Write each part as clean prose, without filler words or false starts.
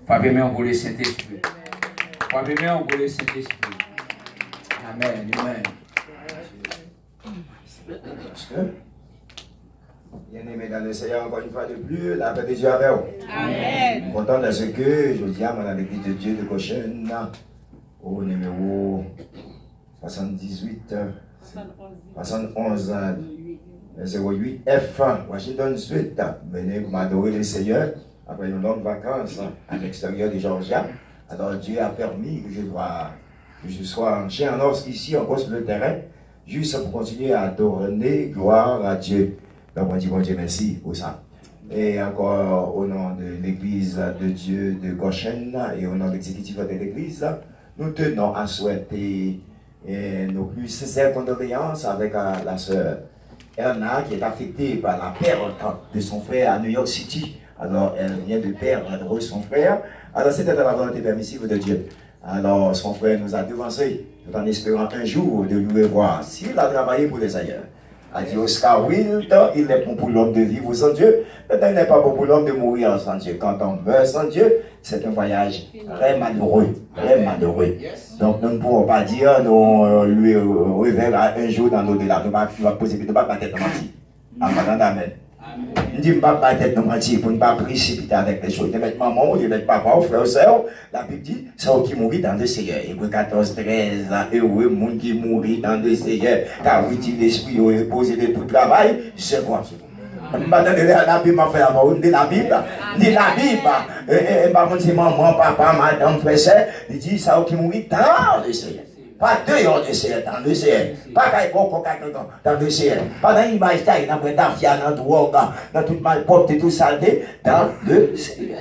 Frappez-moi pour le Saint-Esprit. Frappez-moi pour le Saint-Esprit. Amen. Amen. Bien-aimés dans le Seigneur, encore une fois de plus, la paix de Dieu avec vous. Amen. Content de ce que je dis à mon l'église de Dieu de Cochin, au numéro 78, 71, 08 F1, Washington Street. Venez pour m'adorer le Seigneur après une longue vacances à l'extérieur de Georgia. Alors Dieu a permis que je sois en chien en os ici, encore sur le terrain, juste pour continuer à donner gloire à Dieu. Donc on dit bon Dieu merci pour ça. Et encore au nom de l'église de Dieu de Goshen et au nom de l'exécutif de l'église, nous tenons à souhaiter nos plus sincères condoléances avec la sœur Erna qui est affectée par la perte de son frère à New York City. Alors elle vient de perdre son frère. Alors c'était dans la volonté permissive de Dieu. Alors son frère nous a devancé tout en espérant un jour de lui revoir s'il a travaillé pour les ailleurs. A dit Oscar Wilde, il est bon pour l'homme de vivre sans Dieu, mais il n'est pas bon pour l'homme de mourir sans Dieu. Quand on meurt sans Dieu, c'est un voyage très malheureux, très malheureux. Donc nous ne pouvons pas dire, nous lui reverra un jour dans l'au-delà. Nous ne pas poser, nous ne pas battre tête dans Amen. Je ne dis pas battre tête dans pour ne pas précipiter avec les choses. De mettre maman, de mettre papa, frère, soeur, la Bible dit, c'est eux qui mourent dans le Seigneur. Hébreux 14, 13, heureux, monde qui mourit dans le Seigneur, car oui, l'esprit est reposé de tout travail, c'est quoi? Maintenant, la Bible m'a fait la mort, dit la Bible, et par contre, c'est maman, papa, madame, frère, il dit, c'est eux qui mourent dans le Seigneur. Pas dehors de Seigneur, dans le Seigneur. Pas qu'il y ait beaucoup dans le Seigneur. Pas dans l'image, dans le dafia, dans le drogue, dans toute malpropre, tout saleté, dans le Seigneur.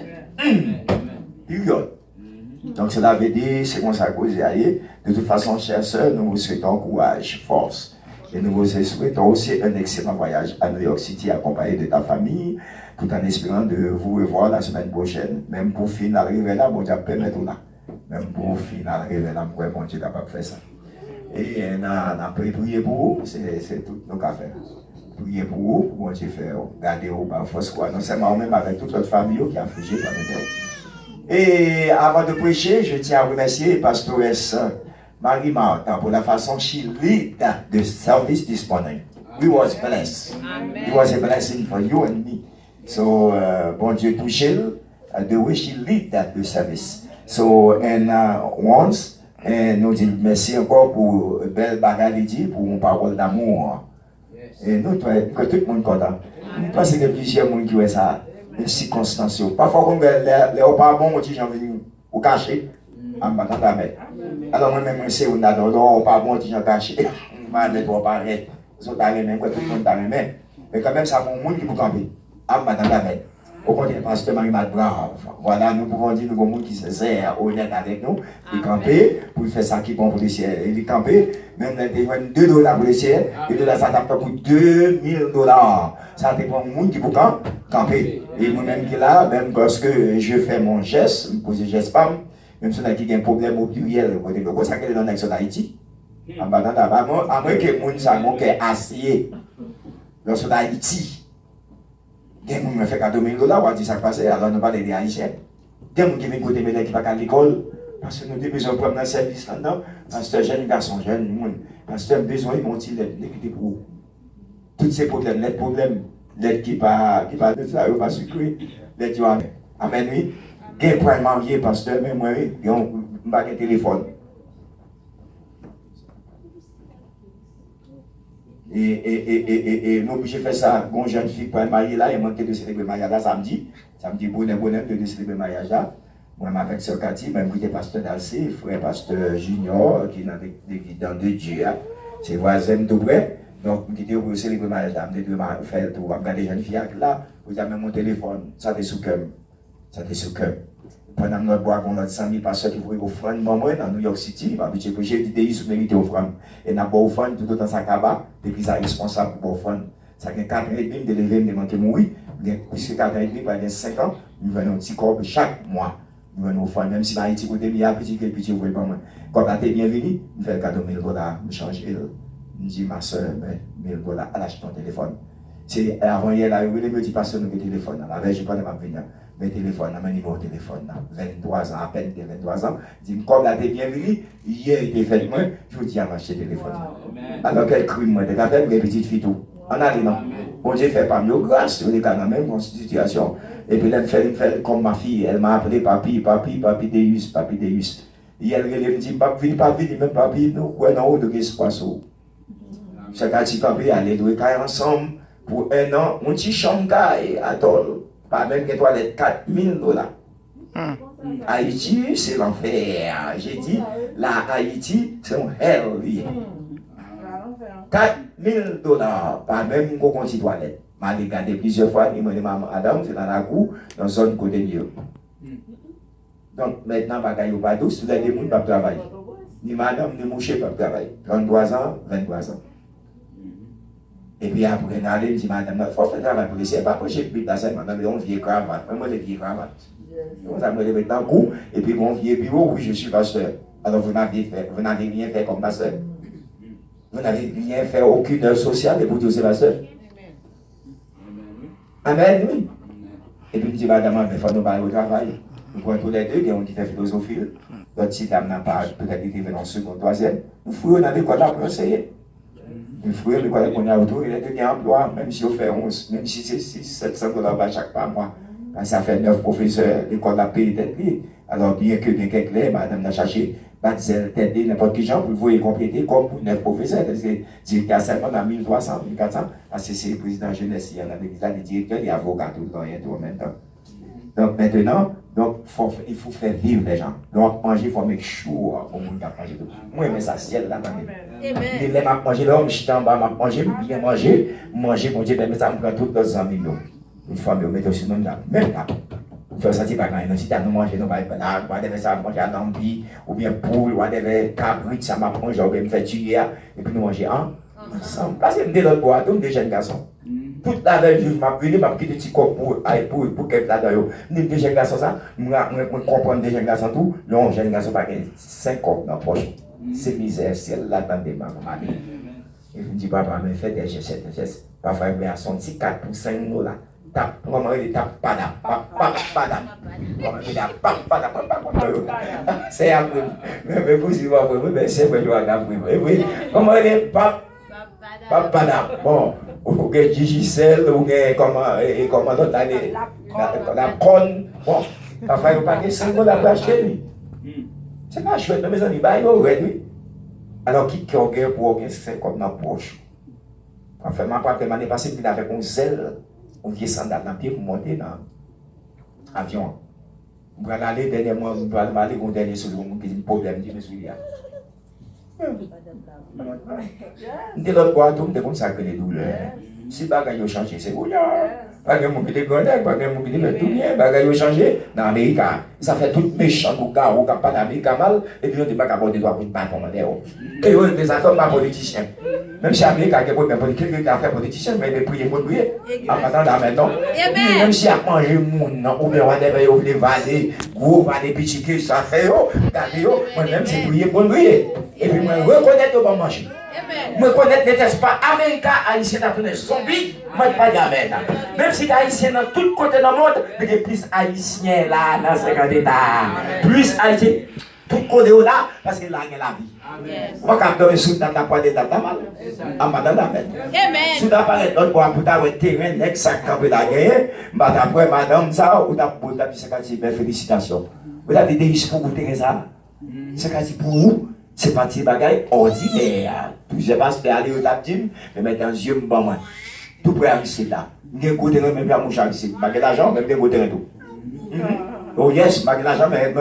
Donc cela veut dire, c'est comme ça que vous y allez. De toute façon, chers sœurs, nous vous souhaitons courage, force. Et nous vous souhaitons aussi un excellent voyage à New York City, accompagné de ta famille, tout en espérant de vous revoir la semaine prochaine. Même pour finir arriver là, bon Dieu permet tout là. Même pour finir arriver là, bon Dieu capable de faire ça. Et on a prié pour vous, c'est tout nos affaires. Priez pour vous, pour bon Dieu faire, garder vous par force, quoi. Non seulement même avec toute votre famille qui a affligé par le temps. Et avant de prêcher, je tiens à remercier Pastoresse Marie-Martha pour la façon she lead the service this morning. We was blessed. Amen. It was a blessing for you and me. So, bon Dieu touche the way she lead the service. So, and once, et nous disons merci encore pour belle bagarre pour une parole d'amour. Et nous, tout le monde content. Nous pensons qu'il y a plusieurs personnes qui ont ça, des circonstances. Parfois, quand les repas bons, on dit j'en viens au cachet, en battant la mer. Alors, moi-même, c'est un adore, repas bon, on dit j'en caché. On va mettre au pareil. Ils sont arrivés, même, tout le monde arrive. Mais quand même, ça pour le monde qui peut camper, en battant la mer. Au contraire, pasteur Marie-Marthe brave. Voilà, nous pouvons dire, nous avons des gens qui se serrent honnête avec nous, ils camper, pour faire ça qui est bon pour les ciels. Ils camper, même les $2 pour les ciels, et de là, ça t'a pour $2000. Ça dépend du monde qui peut camper. Et moi-même qui là, même lorsque je fais mon geste, je pose le geste pas, même si on a qui a un problème au pluriel, c'est ça qu'elle est dans l'action d'Haïti. En bas dans la à moins que les gens sont assis dans Haïti. Il y a des gens qui fait $4 000, on dit ça passe, alors nous parlons des Haïtiens. Il y a des gens qui viennent côté médecin qui ne vont pas à l'école, parce que nous avons besoin de prendre un service là-dedans. Pasteur jeune garçon, jeune, pasteur besoin, ils vont dire l'équité pour vous. Tous ces problèmes, les problèmes, l'aide qui pas de ça, pas sucré, l'aide qui va. Amen, oui. Il y a un point marié, pasteur, mais moi, il y a un téléphone. Et nous, j'ai fait ça, une jeune fille pour un mariage là, il manquait de célébrer le mariage là samedi bonheur de célébrer le mariage là. Moi, avec Sœur Cathy, même j'étais pasteur d'Alcé, frère pasteur Junior, qui est dans deux Dieu, c'est voisin de près. Donc, j'étais pour célébrer le mariage là, je devais faire tout, regarder les jeunes filles là, vous avez mon téléphone, ça t'est sous cœur. Pendant notre bois, on a 100 000 pasteurs qui voulaient offrande maman dans New York City. J'ai dit qu'ils mérité offrande. Et n'a pas offrande tout dans sa cabane, depuis ça responsable pour offrande. Ça fait 4 ans et demi de lever, de manquer mourir. Puisque 4 ans et demi, pendant 5 ans, nous venons un petit corps chaque mois. Nous venons offrande, même si Haïti côté bien petit, vous voyez pas moi. Quand tu es bienvenu, nous faisons $4 000, nous changeons. Nous dit ma soeur, $1 000, elle achète ton téléphone. C'est avant hier, là, il me dit pasteur, nous téléphone. La veille, je ne peux pas venir. mes téléphones, mon numéro de téléphone, 23 ans, à peine de 23 ans, dit, comme la t'es bienvenue, hier, il était fait, moi, je vous dis à m'acheter téléphone. Alors, quel crime, moi, t'es fait, mes petites filles, tout. En allait, non. Bon Dieu fait pas mieux grâce, on est dans la même situation. Et puis, elle me fait comme ma fille, elle m'a appelé papi Deus. Et elle me dit, papi, même papi, nous, quoi, dans haut de l'espace. Chaque petit papi, allez, nous, ensemble, pour un an, on petit chambre, à Tol, pas même que toilette, $4,000. Haïti, c'est l'enfer. J'ai dit, la Haïti, c'est un hell. $4,000, pas même qu'on compte toilette. Je l'ai regardé plusieurs fois, il m'a dit, maman, Adam, c'est dans la cour, dans la zone côté mieux. Donc maintenant, il n'y a pas douce, tout le monde ne peut pas travailler. Ni madame, ni mouché ne peut pas travailler. 33 ans, 23 ans. Et puis après, on a dit, madame, il faut faire travail pour les c'est pas pour j'ai pris la scène, madame, on vieille cravate. Moi, je vieille cravate. On va me lever dans le cou, et puis mon vieux bureau, oui, je suis pasteur. Alors vous n'avez rien fait comme pasteur. Vous n'avez rien fait, aucune heure sociale, et vous dites, c'est pasteur. Amen, oui. Et puis, il me dit, madame, il faut nous parler au travail. Nous prenons tous les deux, et on dit, fait philosophie. L'autre, si dame n'a pas, peut-être qu'il est en second, troisième. Nous fouillons dans les codes pour essayer. Nous fouillons dans les codes qu'on a autour, il a donné un emploi, même si on fait 11, même si c'est $700 par chaque par mois. Ça fait 9 professeurs, l'école a payé tête liée. Alors, bien que bien qu'elle clair, madame n'a cherché, Batzel, tête liée, n'importe qui genre, pour vous compléter comme pour 9 professeurs. Parce que directeur seulement dans 1300, 1400, parce que c'est le président jeunesse, il y en a des directeurs, il y a avocats tout le temps, il y a tout en même temps. Donc maintenant, il faut faire vivre les gens. Donc manger, il faut make sure au monde qui a mangé tout. Moi, mais ça ciel là, il m'a mangé l'homme, je suis en bas, m'a mangé, bien manger, mon Dieu, mais ça me prend tout dans 100 millions. Une fois, je mets aussi même là. Vous faites ça, c'est pas quand si tu as mangé, non, pas de ça, manger à l'ambi, ou bien poule, ou de cabrit, ça m'a mangé, ou bien me fait tuer, et puis nous manger ensemble. Parce que je l'autre bois, donc des jeunes garçons. Toute la veille, je m'a pris, m'a quitté petit corps pour qu'elle là-dedans. Nous, des jeunes garçons, ça, je comprends des jeunes garçons tout, non, jeunes garçons, pas 5 corps dans la poche. C'est misère, c'est là-dedans des mamans. Et je me dis, papa, mais fais des gestes, parfois, il y a son petit 4 pour 5 mots là. Tap, comment il tape pada, comment il tape pada, c'est un peu, mais vous y voyez, mais c'est vrai, je vais oui, comment il est pada, bon, ou que Gigicel, ou que comment l'autre année, la conne, bon, parfois il n'y a pas de 5 mots là chez lui. C'est pas chouette, mais on y va, il va, oui. Alors, qui a gagné pour gagner 50 dans la poche? Enfin, ma part, l'année passée, il avait un zèle. On vient sandal dans le pied pour monter dans l'avion. On va aller dernièrement, on va aller au dernier sur le problème de monsieur. On dit l'autre bois, tout le monde sait que les douleurs. Si bagaille a changé, c'est bon. Bagaille mon petit gondel, bagaille mon petit le tout bien, bagaille a changé dans l'Amérique. Ça fait tout méchant au gars, au cap d'Amérique mal, et puis on dit pas qu'à des doigts pour battre mon modèle. Et on des affaires pas politiciens. Même si l'Amérique a quelqu'un qui a fait politicien, mais il prier pour prier. En partant là maintenant, même si a mangé mon ou bien on devait ouvrir les vallées, gros vallées petits que ça fait, moi-même c'est prier pour prier. Et puis moi reconnaître au bon manger. Moi connaître n'était pas Américain, Haïtien dans tous les zombies, moi pas d'amen. Même si les Haïtiens dans tout côté dans le monde, il y a plus Haïtiens là dans 50 États. Plus Haïtiens, tout côté là, parce que là il y a la vie. Moi quand je suis dans la pointe de la mal, en madame d'amen. Si tu apparaît l'autre bois pour ta terrain, l'ex sac campé la gagne, après madame ça, ou ta boule, ta félicitations. Vous avez des risques pour vous terrain ça. C'est pour vous. C'est parti bagaille ordinaire. Plusieurs pasteurs aller au tapdim, mais mettre un yeux bon moi. Tout pour arriver là. J'ai côté même pas mon ici. Bagay l'argent même des côté tout. Oh yes, bagay l'argent mais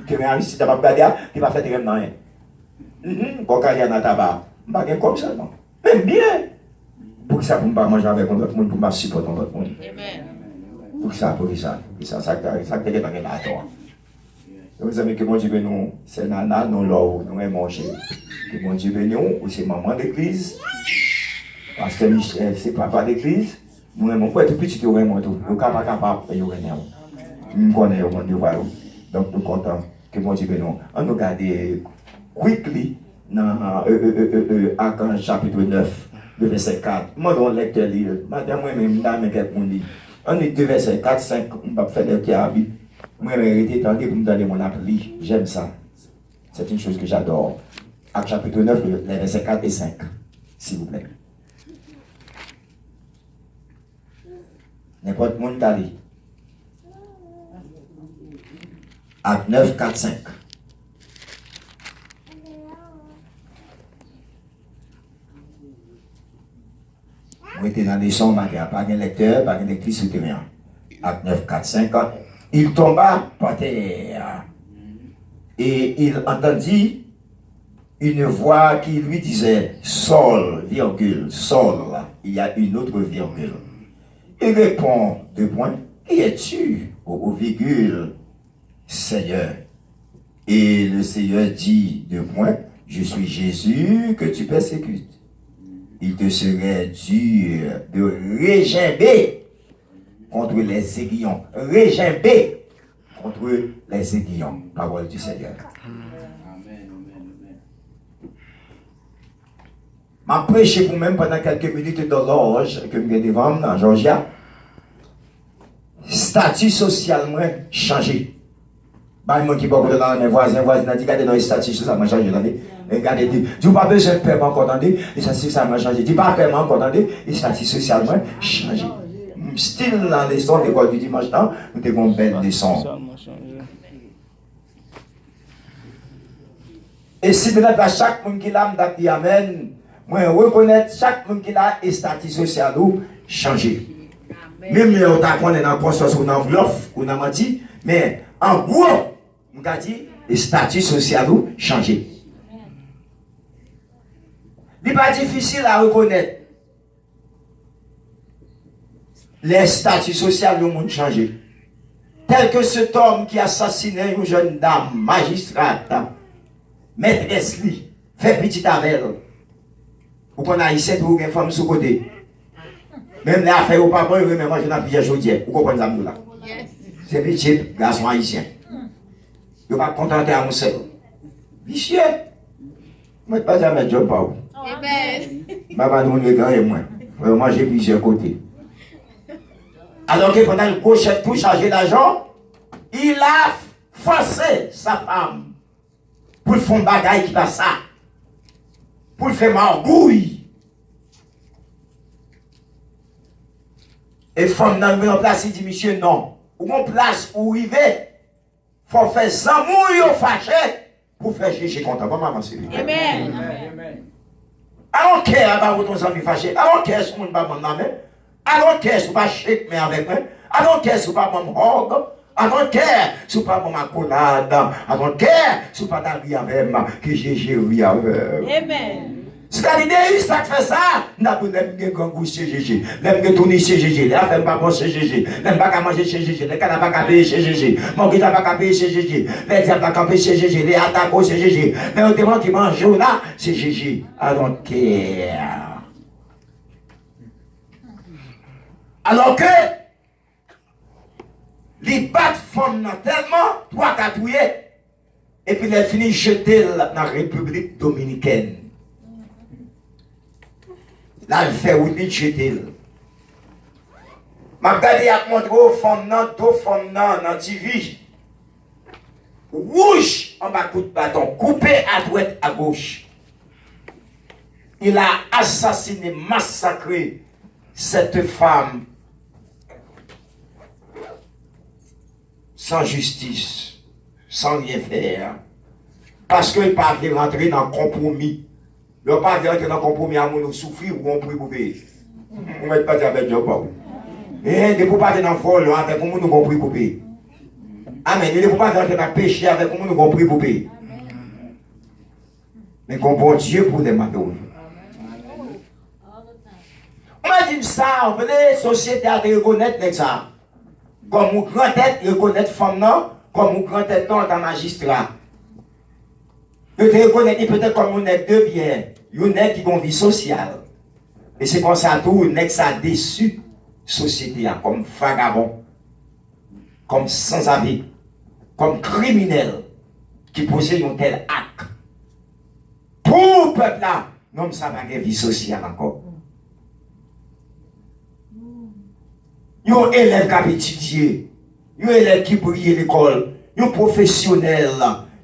que rien ici dans ma badia, qui va faire rien dans rien. Quand il y a dans tabac, bagay comme ça non. Même bien. Pour ça pour pas manger avec l'autre monde pour pas supporter l'autre monde. Amen. Pour ça ça que dans la toi. Vous amis que mon Dieu bénisse, c'est nana, nous l'eau, nous aimons manger. Que mon Dieu bénisse, ou c'est maman d'église, parce que Michel, c'est papa d'église, nous aimons pas tout petit, nous aimons tout. Nous sommes capables de faire des choses. Nous connaissons mon Dieu, donc nous comptons que mon Dieu bénisse. On nous regarde quickly dans Actes chapitre 9, le verset 4. Moi, je lecteur lire, madame, moi-même, dame, quelqu'un lit. On est 2 versets 4, 5, on va faire des carabis. Moi, je vais arrêter pour me donner mon appli. J'aime ça. C'est une chose que j'adore. Acte chapitre 9, les versets 4 et 5. S'il vous plaît. N'importe monde d'aller. Acte 9, 4, 5. Vous êtes dans les sons, pas de lecteur, pas de lectrice souterrain. Acte 9, 4, 5. Il tomba par terre. Et il entendit une voix qui lui disait Saul, virgule, Saul. Il y a une autre virgule. Il répond, 2 points, qui es-tu, au virgule, Seigneur? Et le Seigneur dit, 2 points, je suis Jésus que tu persécutes. Il te serait dur de régimber contre les aiguillons. Régimber contre les aiguillons. Parole du Seigneur. Amen. Ma prêché pour même pendant quelques minutes dans l'orge que je viens devant dans Georgia. Statut social moi changé. Bah moi qui parle de là mes voisins dit regardez dans le statut social m'a changé attendez. Regardez dis pas besoin de paiement encore attendez, et ça ça m'a changé. Dis pas paiement encore attendez, et statut social moi changé. Style dans les sons de l'école du dimanche temps, nous avons une belle leçon. Et si de là chaque monde qui l'a dit amen, moi reconnaître chaque monde qui l'a et statut social ou changé. Même les autres qu'on est dans conscience ou dans enveloppe ou dans menti, mais en gros, on a dit le statut social ou changé. Il n'est pas difficile à reconnaître. Les statuts sociaux du monde changé. Tel que cet homme qui a assassiné une jeune dame, magistrate, maîtresse li, fait petit avec elle. Ou qu'on a ici pour une femme sous côté. Même les affaires au papa, il veut manger dans la pièce chaudière. Vous comprenez ça là? C'est petit garçon haïtien. Il ne va pas contenter à mon seul. Vicieux. Je ne vais pas dire à job pas où. Maman nous le grand et moi. Il faut manger plusieurs côtés. Alors que pendant le gros chef pour charger d'argent, il a forcé sa femme pour faire un bagage qui passe ça. Pour faire margouille. Et femme dans une place, il dit, monsieur, non. Ou une place où il va, il faut faire sans mouille fâché pour faire chier content. Bon, maman, c'est lui. Amen. Alors qu'est-ce que vous avez fâché? Alors qu'est-ce que vous avez alors qu'est-ce que vous avez mais avec moi? Alors qu'est-ce que vous avez hog? Alors qu'est-ce que vous avez ma collade? Alors qu'est-ce que vous avez avec moi? Que j'ai oui avec. Amen. C'est-à-dire, ça fait ça, n'a pas de gangou chez GG, l'aime que tourner chez GG, la femme pas bon chez GG, l'aime pas qu'à manger chez GG, les canards pas payer chez GG, mon guitare pas payer chez GG, les diables pas camper chez GG, les attaques chez GG, mais au démon qui mange là, c'est GG. Alors que. Alors que. Les battent font tellement, toi qu'à touiller, et puis les finit jeter dans la République dominicaine. Là, il fait où il jeter. Je regarde à montrer aux femmes, deux femmes dans TV. Rouge en bas coup de bâton, coupé à droite, à gauche. Il a assassiné, massacré cette femme sans justice, sans rien faire. Parce qu'il ne pas rentrer dans le compromis. Il ne pas rentrer dans le compromis à nous souffrir ou on prie pour payer. On ne met pas avec Dieu. Et il ne faut pas rentrer dans le vol avec nous nous prie pour payer. Amen. Il ne faut pas rentrer dans le péché avec nous nous prie pour payer. Mais qu'on bon Dieu pour les matos. On m'a dit ça, on veut les sociétés à reconnaître ça. Comme nous grand tête reconnaître femme non, comme nous grand tête non dans magistrat. Peut-être reconnaître peut-être comme on est deux bien, on est qui ont vie sociale. Et c'est comme ça tout, on est ça déçu société comme vagabond, comme sans avis, comme criminel qui possède un tel acte. Pour le peuple là, non ça va vie sociale encore. un élève qui a étudié, un élève qui brille à l'école, un professionnel,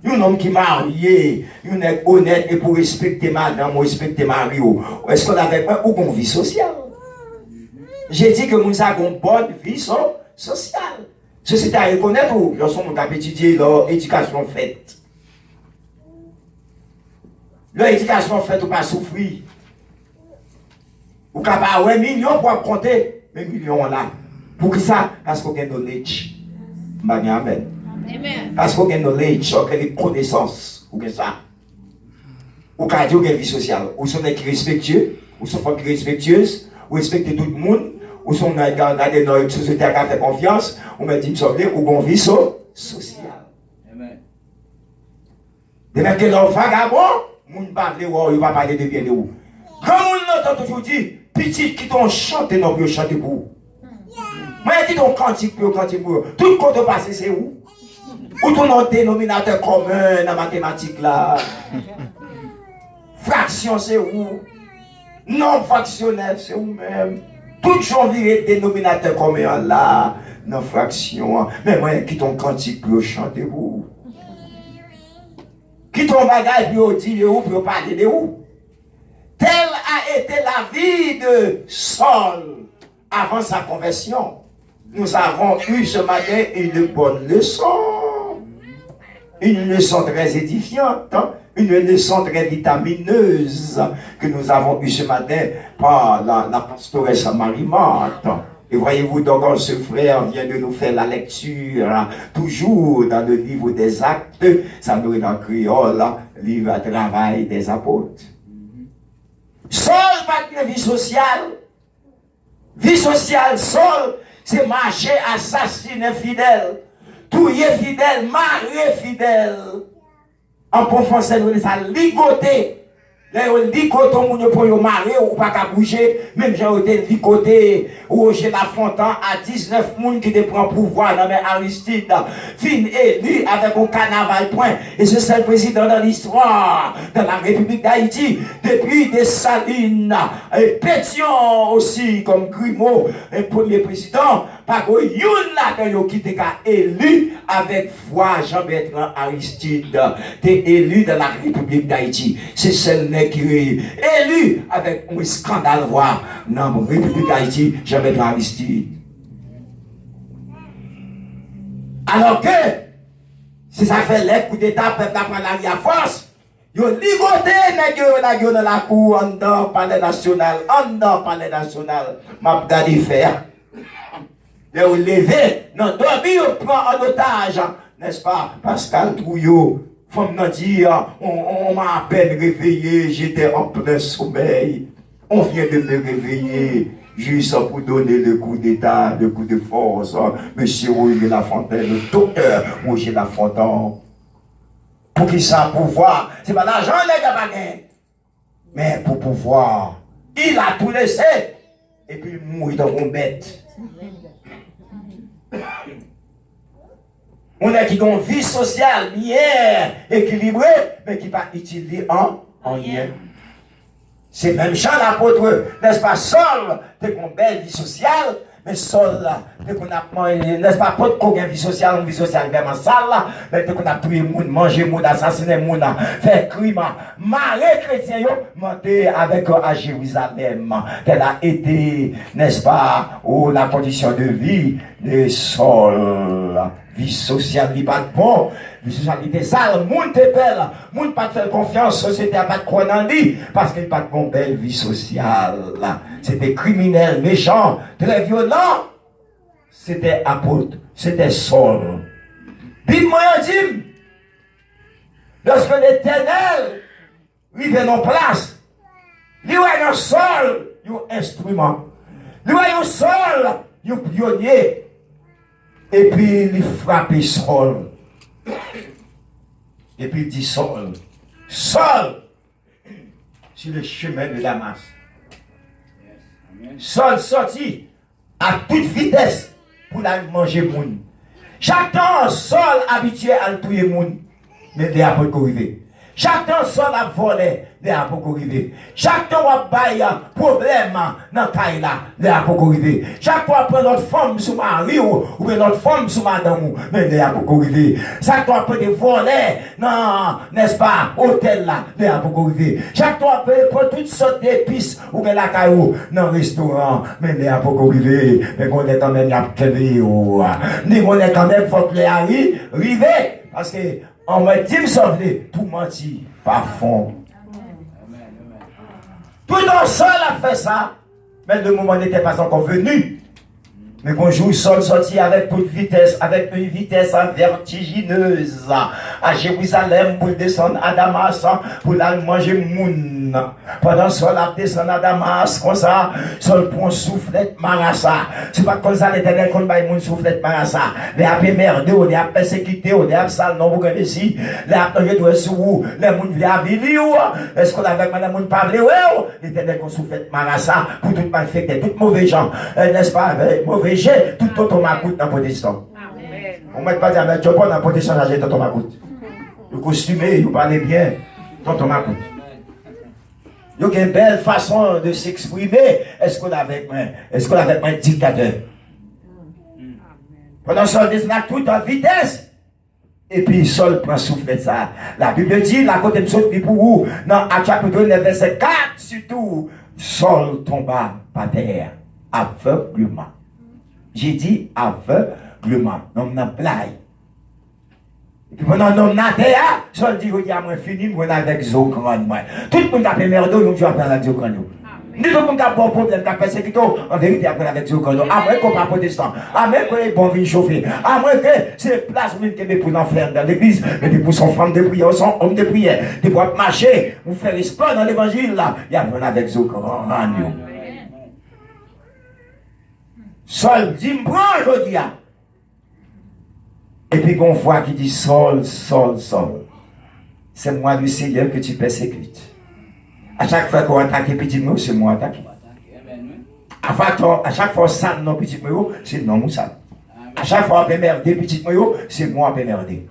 un homme qui est marié, un est honnête et pour respecter madame ou respecter Mario. Est-ce qu'on avait pas une vie sociale? J'ai dit que nous avons une bonne vie sociale. Société à reconnaître où lorsqu'on a étudié leur éducation faite. Leur éducation faite ou pas souffrir. Ou capable ouais millions pour compter, mais millions là. Pour qui ça? Parce qu'on a knowledge. Amen. Parce qu'on a knowledge, on a des connaissances. Ou que ça. Ou qu'on a une vie sociale. Ou sont qui respectueux, ou sont qui respectueuses, ou respecter tout le monde. Ou sont dans une société qui a fait confiance, ou me dit sauver, ou qu'on vit sociale. De même que l'on vagabond, moun pa vle ou, il va parler de bien de ou. Quand moun l'entend toujours dit, petit qui t'ont chanté, non, pour chanter pour vous. Moi, qui t'ont cantique pour canter pour vous. Tout compte passé, c'est où? Ou ton nom dénominateur commun dans la mathématique là? Fraction, c'est où? Non fractionnel, c'est où même? Tout janvier dénominateur commun là, non fraction. Mais moi, qui t'ont cantique pour chanter pour vous. Qui ton bagage pour dire de où, pour parler de où. Telle a été la vie de Saul avant sa conversion. Nous avons eu ce matin une bonne leçon. Une leçon très édifiante, une leçon très vitamineuse que nous avons eu ce matin par la pastoresse Marie-Marthe. Et voyez-vous, donc, ce frère vient de nous faire la lecture, toujours dans le livre des Actes, ça nous est dans le créole, livre à travail des apôtres. Saul, pas de vie sociale. Vie sociale, Saul, c'est marcher, assassiner fidèle, touiller fidèle, marier fidèle. En bon français, nous ça ligoter. Là, on ligote, on ne peut pas marier ou pas qu'à bouger. Même j'ai été ligoté, ou j'ai la Fontaine à 19 personnes qui te prend pouvoir dans mes Aristide. Fin élu avec un carnaval point. Et c'est seul président dans l'histoire, dans la République d'Haïti, depuis Dessalines, et Pétion aussi, comme Grimaud, et premier président. Pas que yon là qui était élu avec foi Jean-Bertrand Aristide. T'es élu dans la République d'Haïti. C'est celle qui est élu avec un scandale voir dans la République d'Haïti, Jean-Bertrand Aristide. Alors que, si ça fait les coups d'État, peuple apprend la force, yo ligoté nèg dans la cour, en dedans palais national, m'a gardé faire. De vous lever, non, dormir, prend en otage, n'est-ce pas, Pascal Trouillot, faut me dire, on m'a à peine réveillé, j'étais en plein sommeil, on vient de me réveiller, juste pour donner le coup d'état, le coup de force, monsieur Roger Lafontaine, le docteur Roger Lafontaine, pour qu'il ça pouvoir, c'est pas l'argent les gars, mais pour pouvoir, il a tout laissé, et puis il mourit dans une bête. On a qui ont une vie sociale bien équilibrée, mais qui pas utilisée en rien. C'est même Jean l'apôtre, n'est-ce pas, Saul, t'es une belle vie sociale, mais Saul, t'es qu'on a, n'est-ce pas, pas qu'on a une vie sociale vraiment sale, mais t'es qu'on a tué monde, mangé monde, assassiné monde, fait crime, maré chrétien, monté avec à Jérusalem. Qu'elle a été, n'est-ce pas, ou la condition de vie de Saul. Vie sociale, il pas de bon. Vie sociale, il est sale. Moun te belle. Moun pas de faire confiance. Société a pas de croire dans lui. Parce qu'il pas de bon belle vie sociale. C'était criminel, méchant, très violent. C'était apôtre. C'était Saul. Bible moyen dit. Lorsque l'Éternel lui vient en place. Lui voit un Saul, un instrument. Lui voit un Saul, un pionnier. Et puis il frappe Saul. Et puis il dit Saul, Saul, sur le chemin de Damas. Saul sortit à toute vitesse pour aller manger moun. Chaque temps, Saul habitué à tuer moun. Mais il est après arrivé. Chaque temps, Saul a volé. les apôtres arrivés. Chaque fois qu'il problème dans le cas là, les apôtres arrivés. Chaque fois que notre femme sous mari ou notre femme sous madame, mais les apôtres arrivés. Chaque fois que des volets, non, n'est-ce pas, hôtel là, les apôtres arrivés. Chaque fois que pour toutes sortes d'épices ou bien la caillou dans le restaurant, mais les apôtres arrivés. Mais on est quand même y a quelques vidéos. On est quand même faut que les arrivés. Parce que on m'a dit me sauver, tout menti, par fond. Tout un seul a fait ça, mais le moment n'était pas encore venu. Mais bonjour, Saul sorti avec toute vitesse, avec une vitesse vertigineuse à Jérusalem pour descendre à Damas pour aller manger moun. Pendant Saul a descendu à Damas, comme ça, Saul prend soufflette marassa. C'est pas comme ça l'éternel qu'on va moun soufflette marassa. Les a merdé, on a persécuté, on a sale, non, vous connaissez. Les a doit sous vous, les moun vient à vivre. Est-ce qu'on avait madame moun pas vle, l'éternel qu'on soufflette marassa pour tout malfecté, tout mauvais gens, n'est-ce pas, mauvais jet, tout automacoute dans le protestant. On ne met pas dire, mais tu pas dans le protestant, j'ai ton automacoute. Le costumé, il parle bien, ton automacoute. Il y a une belle façon de s'exprimer. Est-ce qu'on avait un dictateur? Pendant Saul descend tout en vitesse. Et puis Saul prend souffle de ça. La Bible dit, la côté de Saul, pour vous, dans Actes chapitre 9, verset 4, surtout, Saul tomba par terre, aveuglement. J'ai dit aveuglement. Non, non, blague. Et puis pendant l'homme n'a terre, Saul dit, regarde, moi, fini, moi, avec Zokran, moi. Tout le monde a fait merde, nous, je vais apprendre avec Zokran. Ni tout le monde a bon problème, qui a persécuté, en vérité, apprendre avec Zokran. À moins qu'on pas protestant, à moins qu'on est bon vin chauffé, à moins que c'est place où il est pour l'enfer dans l'église, mais pour son femme de prière, son homme de prière, de pouvoir marcher, vous faire espoir dans l'évangile, là, il y a apprendre avec Zokran. Saul dit, me prends, je dis, et puis qu'on voit qui dit Saul, Saul, Saul. C'est moi le Seigneur que tu persécutes. À chaque fois qu'on attaque petit mot, c'est moi attaqué. À chaque fois ça non petit mot, c'est non moussa. À chaque fois on merder petit mot, c'est moi qui merder.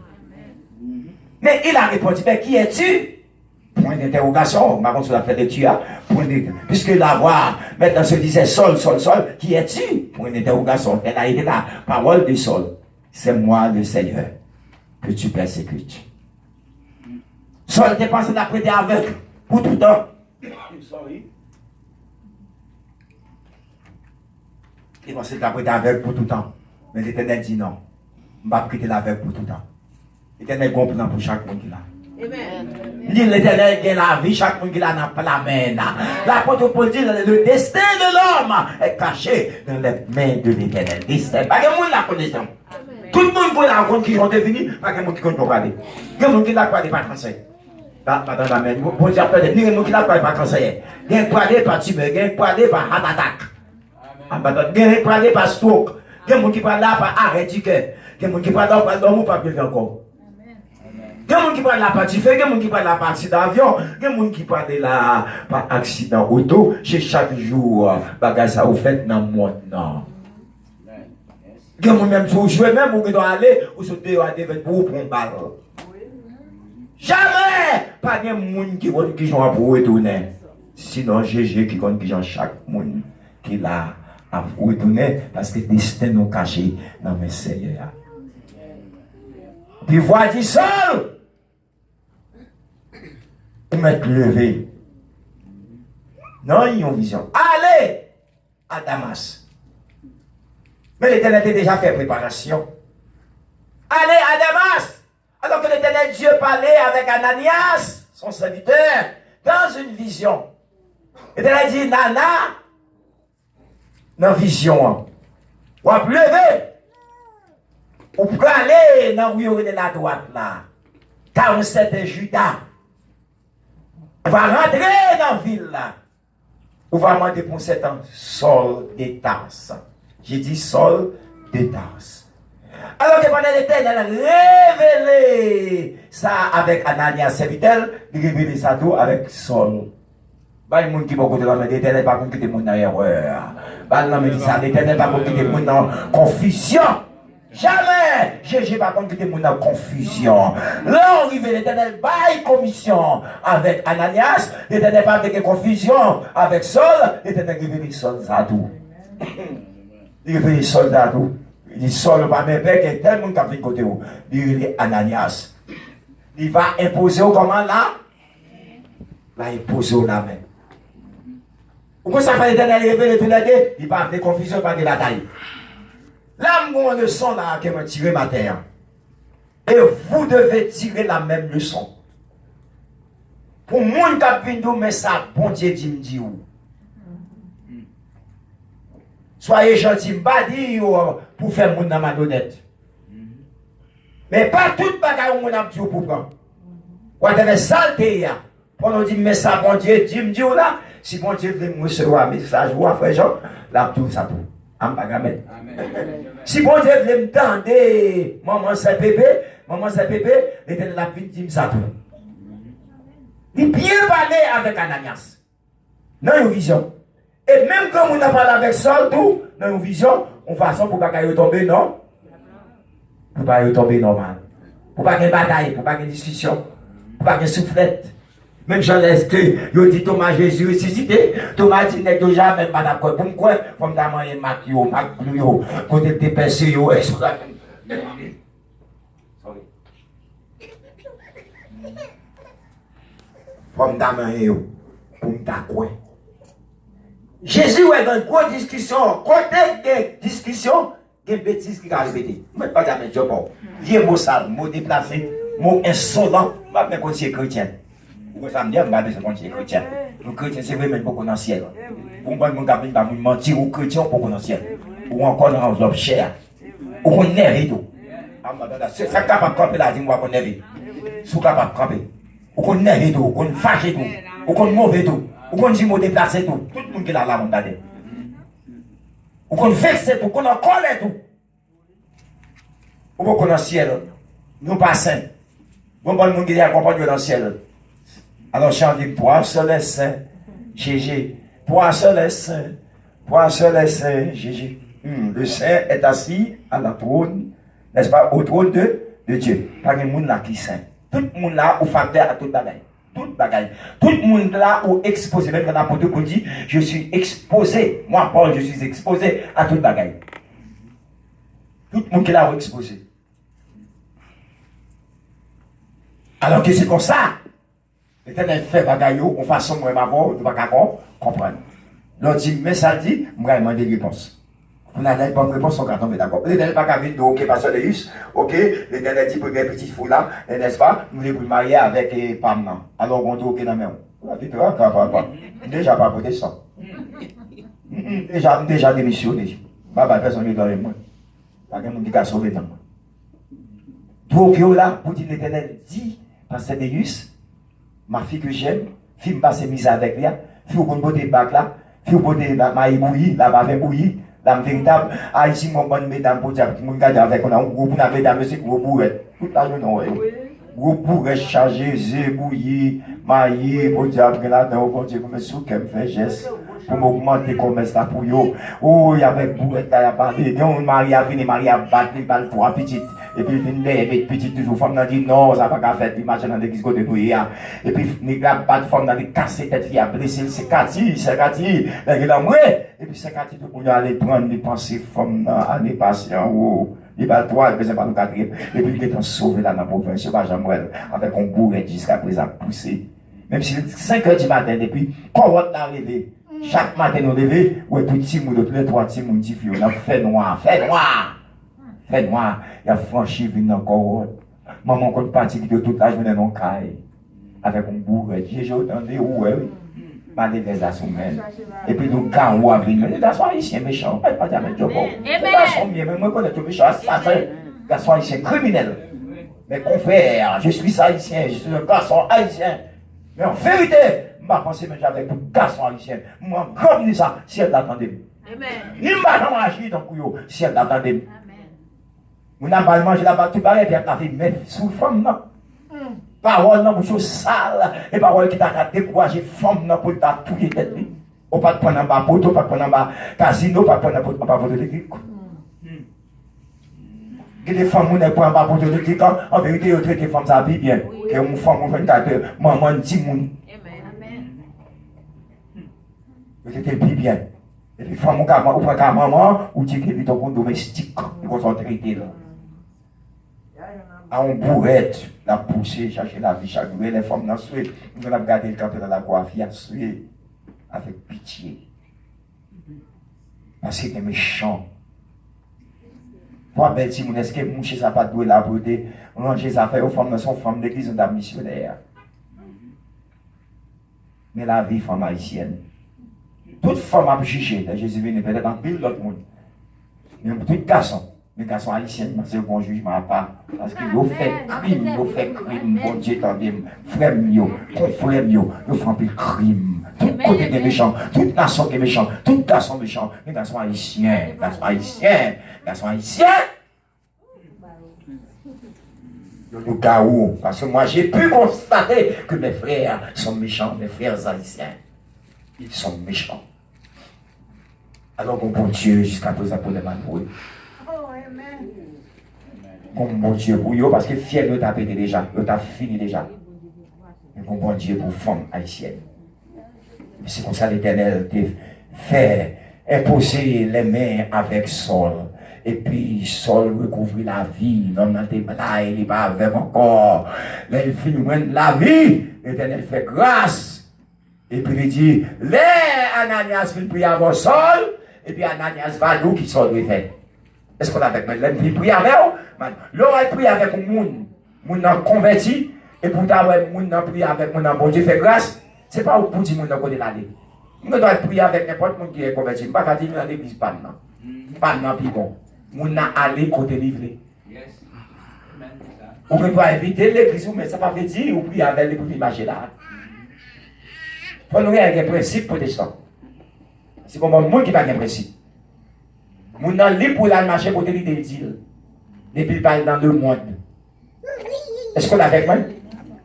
Mais il a répondu, mais qui es-tu? Point d'interrogation, par contre sur la fait de tu as, puisque la voix maintenant se disait Saul, Saul, Saul, qui es-tu? Point d'interrogation, elle a été la parole de Saul. C'est moi le Seigneur que tu persécutes. Saul était pensé d'apprêter avec pour tout le temps. Il pensait d'apprêter avec pour tout le temps. Mais l'Éternel dit non. Je ne vais pas prêter avec pour tout le temps. L'Éternel comprend pour chaque monde qui l'a. L'Éternel gagne la vie, chaque monde qui l'a n'a pas la main. L'apôtre Paul dit le destin de l'homme est caché dans les mains de l'Éternel. Destin. Pas que le monde la connaissance. Tout le monde peut la rencontre qui ont devenu, pas que le monde qui peut parler. Il y a des gens qui ne parlent pas français. Pas dans la main. Bon Dieu appelle, il y a des gens qui ne parlent pas français. Il y a des gens qui ne parlent pas tumeur, il y a des gens qui parlent pas heart attack. Il y a des gens qui parlent pas stroke. Il y a des gens qui parlent pas arrêt du cœur. Il y a des gens qui parlent pas d'homme ou pas bien encore. Il y a des gens qui parlent pas de feu, il y a des gens qui parlent pas accident d'avion, il y a des gens qui parlent pas accident auto. Chez chaque jour, bagage ça vous fait dans le monde. Il y a même si vous jouez, même vous doit aller, vous sautez à des pour vous prendre balle. Jamais! Pas de monde qui compte qui joue pour retourner. Sinon, GG qui compte qui joue chaque monde qui l'a à vous retourner parce que le destin nous caché dans mes seigneurs. Puis voici seul! Vous m'êtes levé. Non, ils ont vision. Allez à Damas. Mais l'Éternel a déjà fait préparation. Allez à Damas. Alors que l'Éternel Dieu parlait avec Ananias, son serviteur, dans une vision. L'Éternel dit, Nana, dans vision, vous pouvez lever. Vous pouvez aller dans où de la droite là. 47 de Judas. Vous va rentrer dans la ville là. Vous va demander pour 7 ans, Saul de Tarse. J'ai dit Saul de Tarse. Alors que pendant l'Éternel a révélé ça avec Ananias serviteur, il a révélé ça tout avec Saul. Bah, il y a des gens qui vont dire que l'Éternel pas quitter les gens dans l'erreur. Bah, non, mais ça, l'Éternel pas quitter les gens dans confusion. Jamais Jésus par contre qui était en confusion. Là, arrivé l'Éternel bail commission avec Ananias, l'Éternel pas avec confusion avec Saul, l'Éternel révèle Saul à tout. Il révèle Saul à tout. Il dit Saul pas même père qui tellement qui a pris côté où. Il dit Ananias. Il va imposer au comment là? Il va imposer au la main. Pourquoi ça fait l'Éternel révéler tout le temps? Il va avoir confusion, pas de bataille. Là, mon leçon là, que m'a tiré ma terre. Et vous devez tirer la même leçon. Pour moun qui a venu mais ça, bon Dieu dit me dit où. Soyez gentils, pas dire pour faire moun dans ma donnette. Mais pas toute bagaille où moun a dit pour prendre. Ou devez saleté ya. Pour nous dire mais ça, bon Dieu dit me dit où là. Si bon Dieu veut me recevoir un message, ou frère Jean, là tout ça tout. Amen. Si bon Dieu veut me tendre, maman c'est bébé, l'Éternel a pu dire ça tout. Il bien parler avec Ananias. Dans une vision. Et même quand on a parlé avec Saul, tout, dans une vision, on façon pour ne pas tomber, non? Pour ne pas tomber normal. Pour ne pas qu'il bataille, pour ne pas qu'il discussion, pour ne pas qu'il soufflette. Même Jean l'Esprit, il dit Thomas Jésus ressuscité. Thomas dit n'est déjà même pas d'accord. Pour quoi? Comme dans mon Mac, côté de percé, et sur la. Comme dans mon pour d'accord. Jésus est dans une grosse discussion. Côté de discussion, il y a des bêtises qui ont répété. Je ne vais pas dire mais bon. Vieux mot sale, mot déplacé, mot insolent, je ne vais pas dire chrétien. Ça me dit, je ne vais pas dire chrétien. Le chrétien, c'est vraiment beaucoup dans le ciel. Pour moi, je ne vais pas mentir aux chrétiens beaucoup dans le ciel. Ou encore dans l'enveloppe chère. Ou qu'on est tout. C'est ça capable de camper là, dis-moi qu'on est. C'est capable de camper. Ou qu'on est tout, ou qu'on fâche tout, ou qu'on mauvais tout, ou qu'on dit mot déplacé tout. Tout le monde qui est là, on va dire. Ou qu'on vexe tout, qu'on en colère tout. Ou qu'on est dans le ciel. Nous pas saints. Bon, le monde qui est accompagné dans le ciel. Alors, chantez, toi seul est saint, Jésus. Toi seul est saint, toi seul est saint, Jésus. Le saint est assis à la trône, n'est-ce pas, au trône de Dieu. Pas de monde là qui est saint. Tout le monde là, au facteur à toute bagaille. Toute bagaille. Tout le monde là, au exposé. Même quand l'apôtre dit, je suis exposé. Moi, Paul, je suis exposé à toute bagaille. Tout le monde qui est là, au exposé. Alors que c'est comme ça. L'Éternel fait bagaillot, on façon moi m'avoir, on ne va pas comprendre. L'autre dit, mais ça dit, moi je demande des réponses. Vous n'avez pas de réponse, on va tomber d'accord. L'Éternel pas qu'à venir, ok, pasteur Deus, ok, l'Éternel dit pour les petits fous là, n'est-ce pas, nous les marier avec Pam. Alors on dit ok dans la main. On a dit, déjà pas pour ça. Déjà démissionné. Pas personne qui est dans les mains. Pas quelqu'un qui a sauvé dans moi. Donc là, pour dire l'Éternel dit, pasteur Deus, ma fille que j'aime, fille me passe mise avec lui, fille au bout des bacs là, fille au bout des mailles bouillies, la bave bouillie, la véritable, ici mon bonne mesdames pour dire que mon gars avec on a un gros pour la mesdames, c'est gros bourret, toute la journée, gros bourret chargé, zé bouilli, maillé, pour dire après là, dans bon Dieu, comme sous qu'elle me fait geste, pour m'augmenter comme ça pour yo. Oh, il y avait bourret là, il y a parlé, donc Marie a fini, Marie a battu, il parle trois petites. Et puis, il vient petit toujours, femme n'a dit non, ça va pas faire, puis machin dans l'église côté nous, et puis, il n'y a pas de femme dans les casser tête, il a blessé, c'est Cathy, il a moué, et puis c'est Cathy, tout le monde allait prendre les pensées, femme, aller passer en haut, il va trois, il ne pas le quatrième, et puis il est sauvé là dans la province, je vais avec un bourret jusqu'à présent poussé. Même si c'est 5 h du matin, depuis, quand on est arrivé, chaque matin nous lever, ouais, tout petit monde, tous les 3 petits monde, on a fait noir. Fait noir, il a franchi, venu encore. Maman, quand parti de toute la journée, non, caille. Avec un bourret, j'ai entendu, ouais, oui. Mal les assommer. Et puis, nous, quand on a venu, les garçons haïtiens méchants, pas de mettre de bon. Les garçons bien, mais moi, je connais tout méchant, assassin. Garçon haïtien criminel. Mais confrère, je suis haïtien, je suis un garçon haïtien. Mais en vérité, je ne pense pas avec tout garçon haïtien. Moi, comme ça, si elle l'attendait. Il ne m'a pas agir dans le couillot, si elle l'attendait. On n'a pas mangé la batte, pareil, puis elle a fait mettre sous femme, non. Parole, non, bouche sale, et parole qui t'a découragé, femme, non, pour t'a touillé tête. On ne peut pas prendre un bas poteau, pas prendre un bas casino, pas prendre un bas poteau de l'équipe. Il y a des femmes qui ne prennent pas pour te dire qu'en vérité, ils traitent les femmes ça bien. Que une femme, on fait une maman, dit moun. Ils traitent bien. Et les femmes, on prend ta maman, ou dit que ton domestique, ils vont traiter là. À un bourrette, la pousser, chercher la vie chaque jour. Les femmes, nous allons regarder le camp dans la coiffure, avec pitié. Parce qu'il est méchant. Pour belle si mon est-ce que moucher ça pas doué la beauté, ranger ça fait aux femmes sont femmes d'église ou d'un missionnaire. Mais la vie femme haïtienne. Toute femme a jugé, Jésus venu peut-être en pile l'autre monde. Mais tout garçon, les garçons haïtiens, c'est un bon jugement à part. Parce qu'ils ont fait crime, bon Dieu, attendez, frère mio, confrère mio, ils font un peu crime. Tout côté des méchants, toute nation qui est méchant, tout garçon méchant, les garçons haïtiens, garçons haïtiens. Le chaos, parce que moi j'ai pu constater que mes frères sont méchants, mes frères haïtiens, ils sont méchants. Alors qu'on bon Dieu jusqu'à présent pour les malheureux. Comme bon Dieu pour eux, parce que fier de t'a pété déjà, de t'a fini déjà. Mais comme bon Dieu pour femmes haïtiennes. C'est comme ça l'Éternel t'a fait imposer les mains avec Saul. Et puis Saul recouvrit la vie. L'homme dans tes blagues, il n'est pas avec encore. Là, il finit la vie. L'Éternel fait grâce. Et puis il dit, les Ananias vient prier avant Saul. Et puis Ananias va nous qui Saul lui fait. Est-ce qu'on a avec moi? Il prie avec vous? L'autre il prie avec le monde. Le monde a converti. Et pour t'avoir le monde a prié avec mon bon Dieu fait grâce. Ce n'est pas pour dire que nous l'année. Nous devons prier avec n'importe qui est converti. Je ne vais pas dire que l'église pas maintenant. Pas maintenant, puis bon. Nous devons aller côté livré. On ne peut pas éviter l'église, mais ça ne veut pas dire qu'on prie avec les pour imaginer là. Il faut nous avoir un principe protestant. C'est comme un monde qui n'a pas de principe. Nous devons aller pour la marcher côté l'idée d'île. Depuis il parle dans le monde. Est-ce qu'on est avec moi?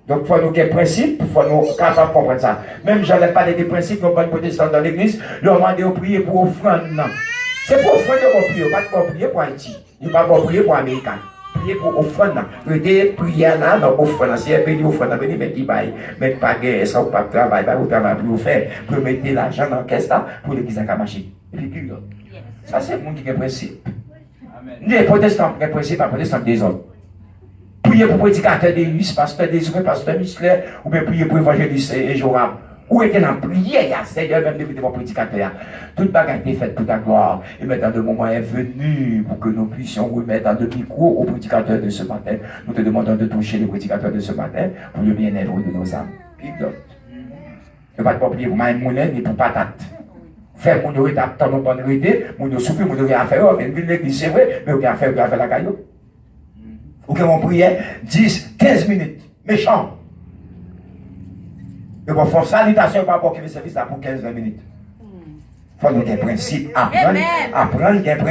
Donc, il faut nous avoir un principe, il faut nous être capables de comprendre ça. Même si je n'ai pas des principes comme les protestants dans l'église, leur demander de prier pour offrande. C'est pour offrande qu'on prie, pas pour prier pour Haïti. Il ne pas pour prier pour Américain. Prier pour offrande. Prier là, dans offrande. Si un pays offrande, venez mettre qui baille. Mettre pas de ça ou pas de travail, pas de travail pour faire. Pour mettre l'argent dans la caisse là, pour l'église à marcher. Et puis, ça, c'est le monde qui a un principe. Les protestants ont un principe, pas protestants des autres. Prier pour prédicateur des Russes, pasteur des Russes, pasteur musclé, ou bien prier pour évangéliste et Joram. Où était la prière, Seigneur, même depuis mon prédicateur. Toute bagarre est faite pour ta gloire. Et maintenant, le moment est venu pour que nous puissions remettre le micro au prédicateur de ce matin. Nous te demandons de toucher le prédicateur de ce matin pour le bien-être de nos âmes. Pilote. Ne pas prier pour maïs moulin ni pour patate. Faire mon nourriture, tant nos bonnes nourritures, mon souffle, mon nourriture à faire, mais l'église, c'est vrai, mais on a fait la caillou. Ou que mon prière 10, 15 minutes. Méchant. Et bon, faut salutation par rapport au service là pour 15-20 minutes. Il faut nous des principes. Apprendre des principes.